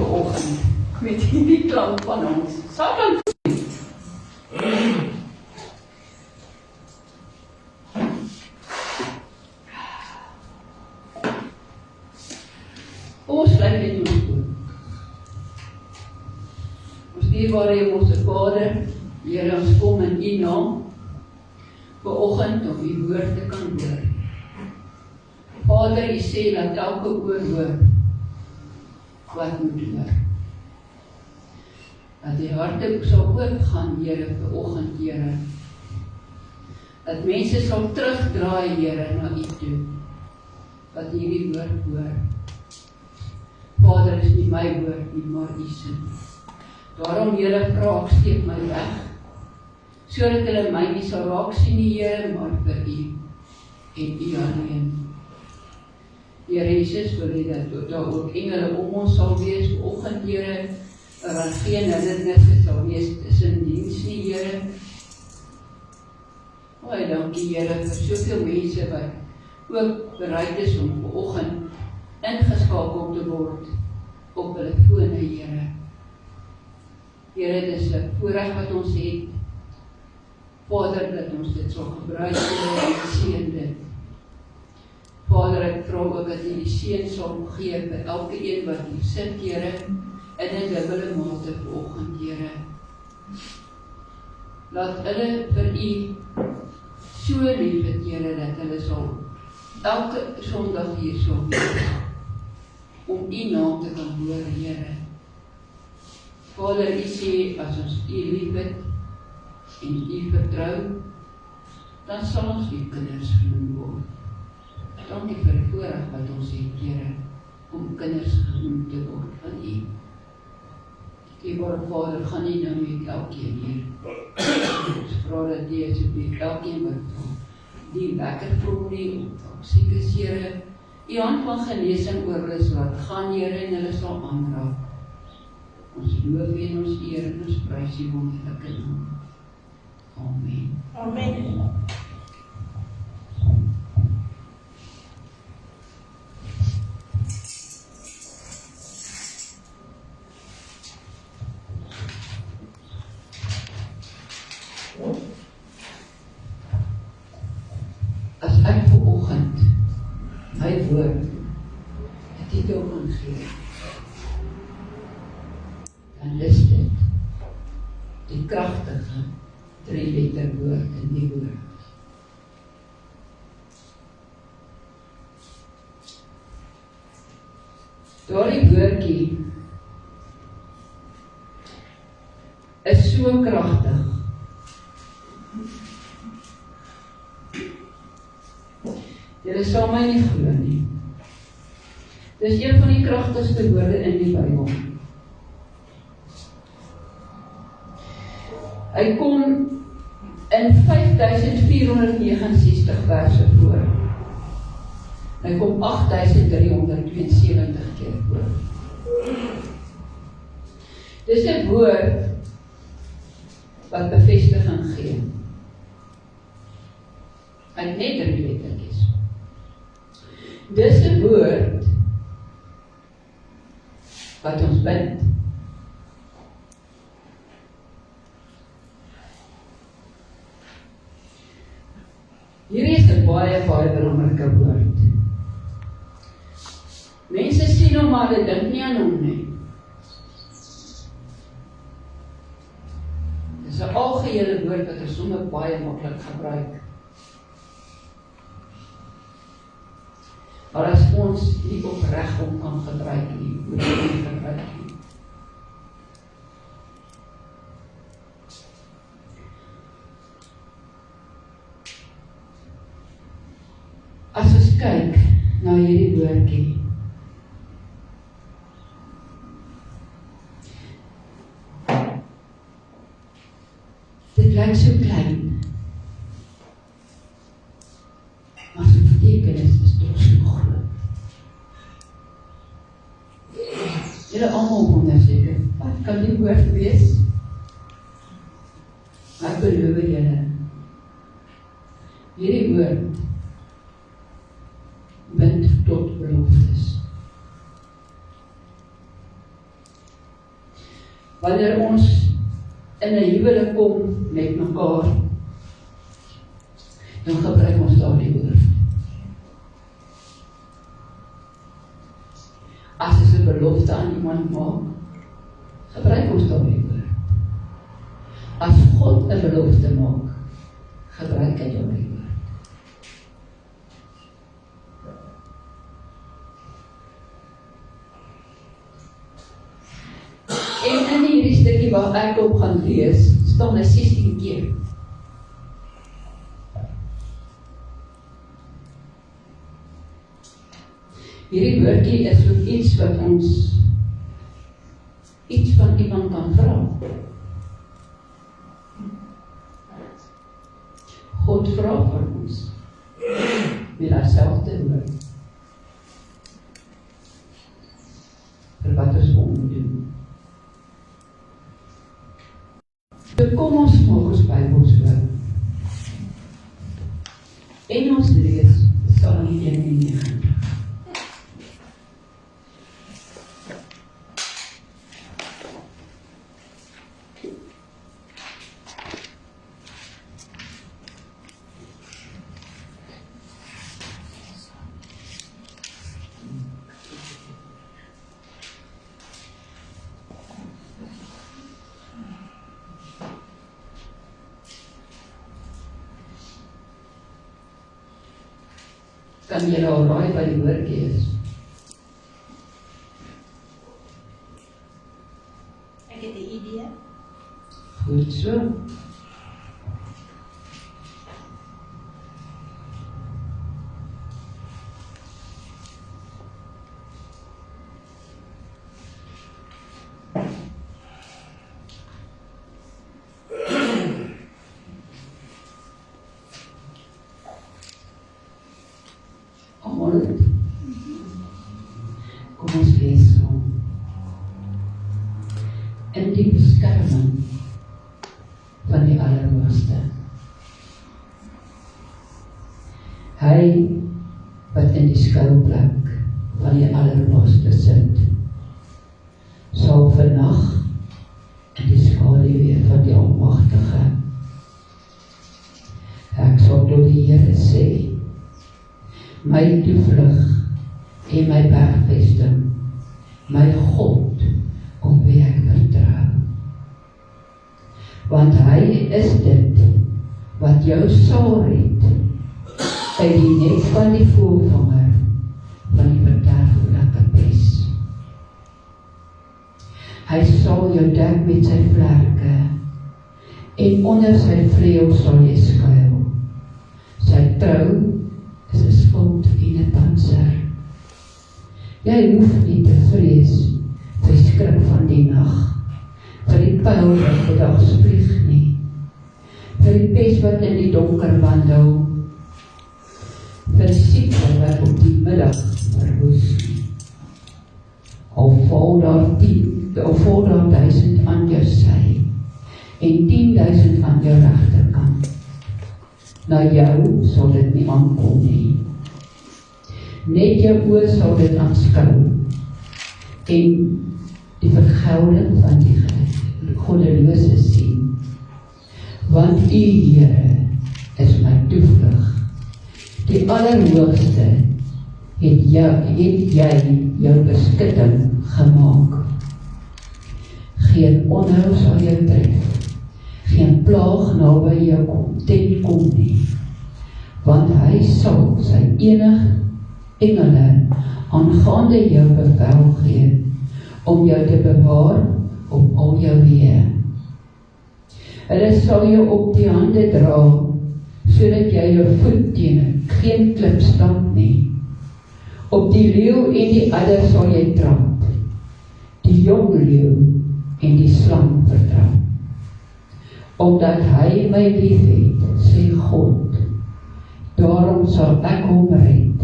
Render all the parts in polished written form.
vanoggend met hierdie klank van ons. Satan. Ons sluit in ons oor. Ons dierbare Hemelse Vader, Here, ons kom in U naam vanoggend om U woord te kan hoor. Vader, U sê dat elke oor hoor wat moet hoor. Dat die harte sal oopgaan, Here, vanoggend, Here. Dat mense sal terugdraai, Here, na U toe, wat hierdie woord hoor. Vader, is nie my woord nie, maar U se. Daarom, Here, vra ek, steek my weg, sodat hulle my nie sal raak sien, Here, maar vir U en U alleen. Here Jesus, wil U dat daar ook engele om ons sal wees, vanoggend, Here, dat geen hindernisse sal wees tussen diens nie, Here. Baie dankie, Here, vir soveel mense wat ook bereid is om vanoggend ingeskakel te word op hulle fone, Here. Here, dit is 'n voorreg wat ons het, Vader, dat ons dit sal gebruik, Here, en seën dit. Vader, ek vra ook dat U die seën sal gee vir elke een wat hier sit, Here, in 'n dubbele mate vanoggend, Here. Laat hulle vir U so lief het, Here, dat hulle sal elke Sondag hier sal wees, om U naam te kan hoor, Here. Vader, U sê, as ons U lief het en U vertrou, dan sal ons U kinders genoem word. Dankie vir die voorreg wat ons het, Here, om kinders genoem te word van U. Dierbare Vader, gaan nie nou met elkeen hier. Ons vra dat U asseblief elkeen wat die lekker voel nie, of siek is, Here, U hand van genesing oor hulle laat gaan, Here, en hulle sal aanraak. Ons loof en ons eer en ons prys U wonderlike naam. Amen. Amen. As ek vanoggend my woord 'n titel kan gee, dan is dit die kragtige 3-letter woord in die woord. Daardie woordjie is so kragtig. Julle sal my nie glo nie. Dis een van die kragtigste woorde in die Bybel. Hy kom in 5469 verse voor. Hy kom 8372 keer voor. Dis 'n woord wat bevestiging gee. Hy het net 3 lettertjies. Dis 'n woord wat ons bind. Hierdie is 'n baie belangrike woord. Mense sien hom, maar hulle dink nie aan hom nie. Dis 'n algehele woord wat ons sommer baie maklik gebruik. Maar as ons nie opreg om kan gebruik nie, moet ons nie gebruik nie. As ons kyk na hierdie woordjie, dit lyk so klein, maar sy betekenis is toch so groot. Julle almal wonder seker, wat kan die woord wees? Maar ek beloof julle, hierdie woord bind tot beloftes. wanneer ons in 'n huwelik kom met mekaar, dan gebruik ons daardie woord. As ons 'n belofte aan iemand maak, gebruik ons daardie woord. As God 'n belofte maak, gebruik hy daardie woord. En in hierdie stukkie waar ek op gaan lees, staan 16 keer. Hierdie woordjie is ook iets wat ons iets van iemand kan vra. God vra van ons met dieselfde woord vir wat ons moet doen. So kom ons maak ons Bybels oop en ons lees Psalm 91. Kan jy al raai by die woordjie is? Ek het 'n idee. Goed so. Kom ons lees saam. In die beskerming van die Allerhoogste. Hy wat in die skuilplek van die Allerhoogste sit, sal vannag in die skaduwee van die Almagtige. Ek sal tot die Here sê, my toevlug en my bergvesting, my God, op wie ek vertrou. Want hy is dit wat jou sal red uit die net van die voëlvanger van die verderflike pes. Hy sal jou dek met sy vlerke en onder sy vleuel sal jy skuil. Sy trou is 'n skild en 'n pantser. Jy hoef nie te vrees vir die skrik van die nag, vir die pyl wat bedags vlieg nie, vir die pes wat in die donker wandel, vir die siekte wat op die middag verwoes nie. Al val daar 1000 aan jou sy en 10.000 aan jou regterkant. Na jou sal dit nie aankom nie. Net jou oë sal dit aanskou en die vergelding van die goddelose sien. Want U, Here, is my toevlug. Die Allerhoogste het jy jou beskutting gemaak. Geen onheil sal jou tref, geen plaag naby jou tent kom nie, want hy sal sy enige engele aangaande jou bevel gee, om jou te bewaar op al jou weë. Hulle sal jou op die hande dra, sodat jy jou voet teen geen klip stamp nie. Op die leeu en die adder sal jy trap, die jong leeu en die slang vertrap. Omdat hy my liefhet, sê God, daarom sal ek hom red.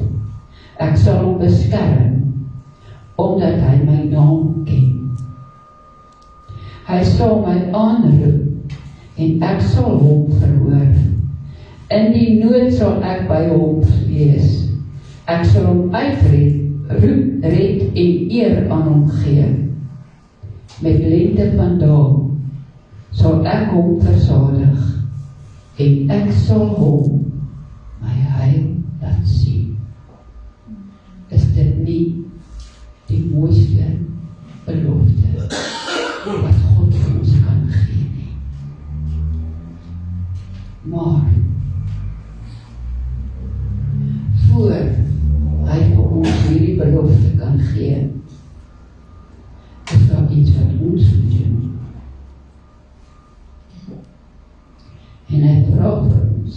Ek sal hom beskerm, omdat hy my naam ken. Hy sal my aanroep, en ek sal hom verhoor. In die nood sal ek by hom wees. Ek sal hom uitred, red en eer aan hom gee. met lente van dae, sal ek hom versadig, en ek sal hom my heil laat sien. Is dit nie die mooiste belofte wat God vir ons kan gee nie? Maar voor hy vir ons hierdie belofte kan gee, is daar iets wat ons moet doen. En hy vra vir ons,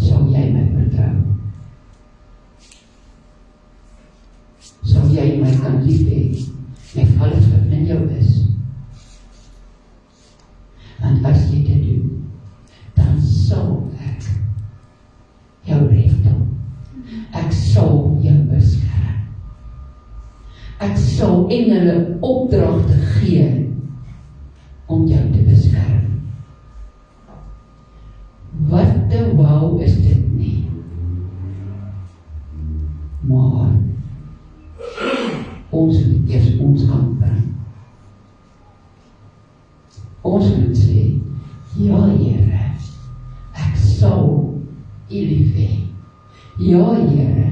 sal jy my vertrou? Sal jy my kan lief hê met alles wat in jou is? En as jy dit doen, dan sal ek jou regdom. Ek sal jou beskerm. Ek sal engele opdragte gee om jou te beskerm. Wat 'n wou is dit nie? Maar ons moet eers ons kant bring. Ons moet sê, ja Here, ek sal U lief hê. Ja Here,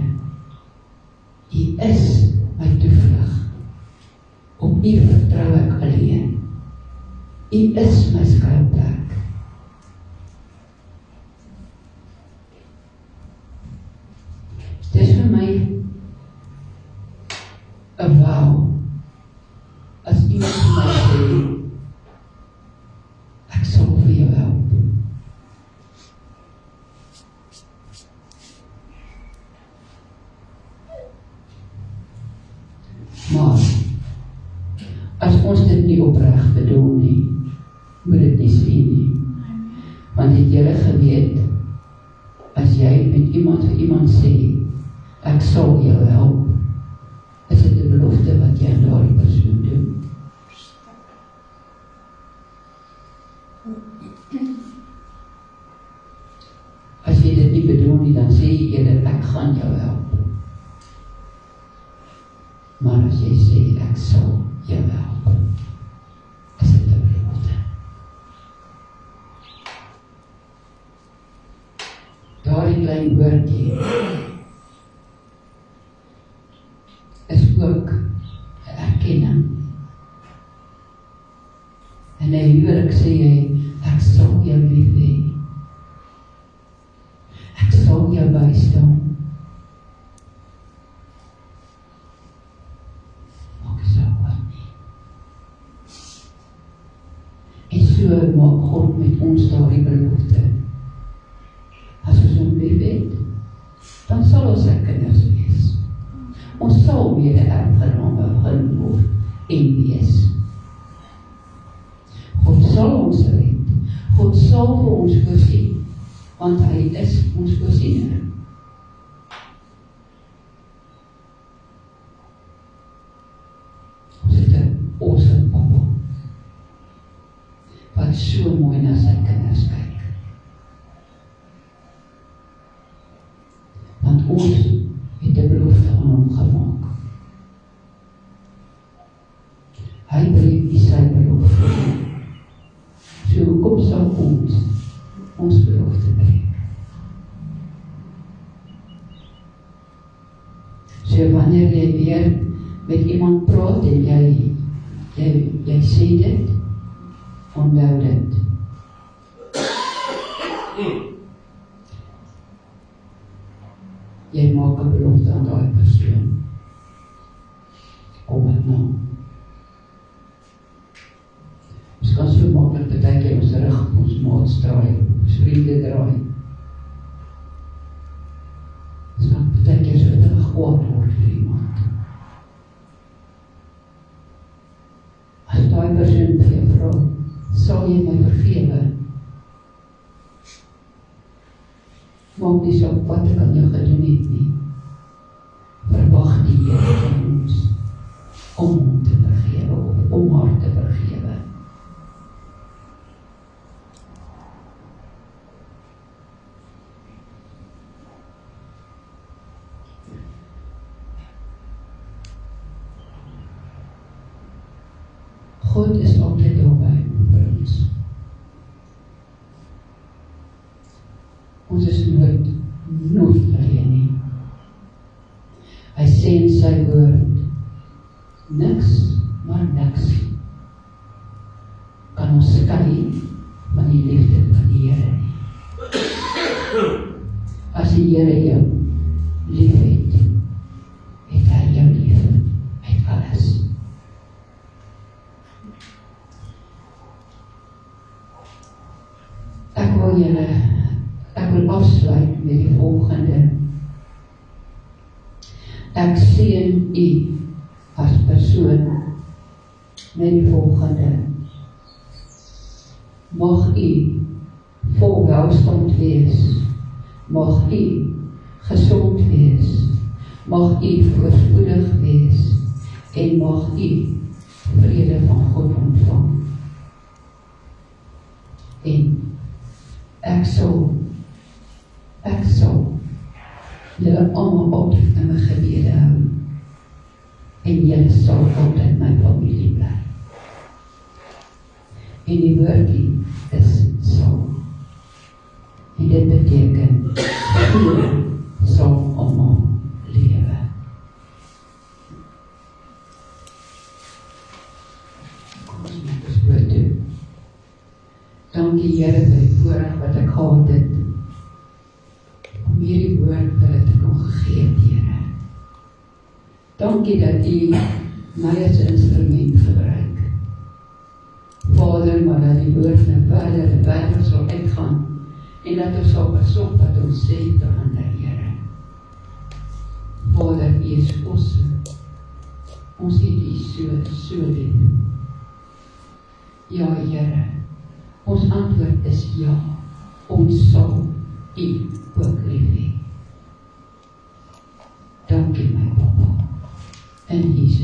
U is my toevlug. Op U vertrou ek alleen. U is my skuilplek. Dis vir my 'n wou. As iemand vir my sê, ek sal vir jou help. Maar as ons dit nie opreg bedoel nie, moet dit nie sê nie. Want het julle geweet, as jy met iemand vir iemand sê, ek sal jou help, is dit 'n belofte wat jy aan daardie persoon doen. As jy dit nie bedoel nie, dan sê jy eerder, ek gaan jou help. Maar as jy sê, ek sal jou help, is dit 'n belofte. Daardie klein woordjie is ook 'n erkenning. En in 'n huwelik sê jy, ek sal jou lief hê. Ek sal jou bystaan. Maak saak wat nie. En so maak God met ons daardie belofte. As ons hom lief het, dan sal ons sy kinders wees. Ons sal mede-erfgename van word en wees. God sal ons red. God sal vir ons voorsien, want hy is ons voorsiener. Ons het 'n awesome Papa, wat so mooi na sy kinders kyk. Want ons het 'n belofte aan hom gemaak. Hy breek nie sy belofte nie. So hoekom sal ons belofte breek? So wanneer jy weer met iemand praat en jy sê dit, onthou dit. Jy maak 'n belofte aan daai persoon. Kom dit nou. Ons kan so maklik partykeer ons rug op ons maats draai, ons vriende draai. Ons kan partykeer so vinnig kwaad word vir iemand. As daai persoon vir jou vra, sal jy my vergewe? Maak nie saak wat ek aan jou gedoen het nie. Verwag die Here van ons om hom te vergewe of om haar te vergewe. God is altyd daarby vir ons. Ons is nooit alleen nie. Hy sê in sy woord, niks, maar niks kan ons skei van die liefde van die Here nie. As die Here jou lief het, het hy jou lief met alles. Ek wil afsluit met die volgende. Ek seën u as persoon met die volgende. Mag u vol welstand wees, mag u gesond wees, mag u voorspoedig wees en mag u vrede van God ontvang. En ek sal julle almal altyd in my gebede hou en julle sal altyd my familie bly. En die woordie is sal. En dit beteken julle sal almal lewe. Kom ons maak ons woord toe. Dankie Here vir die voorreg wat ek gehad het om hierdie woord vir hulle te kon gegee het, Here. Dankie dat u my as instrument gebruik. Vader, maar dat die woord nou verder sal uitgaan en dat ons sal besorg wat ons sê verander, Here. Vader, u is awesome. Ons het u so lief. Ja, Here. Ons antwoord is ja, ons sal u ook lief hê. Dankie my Papa, in Jesus.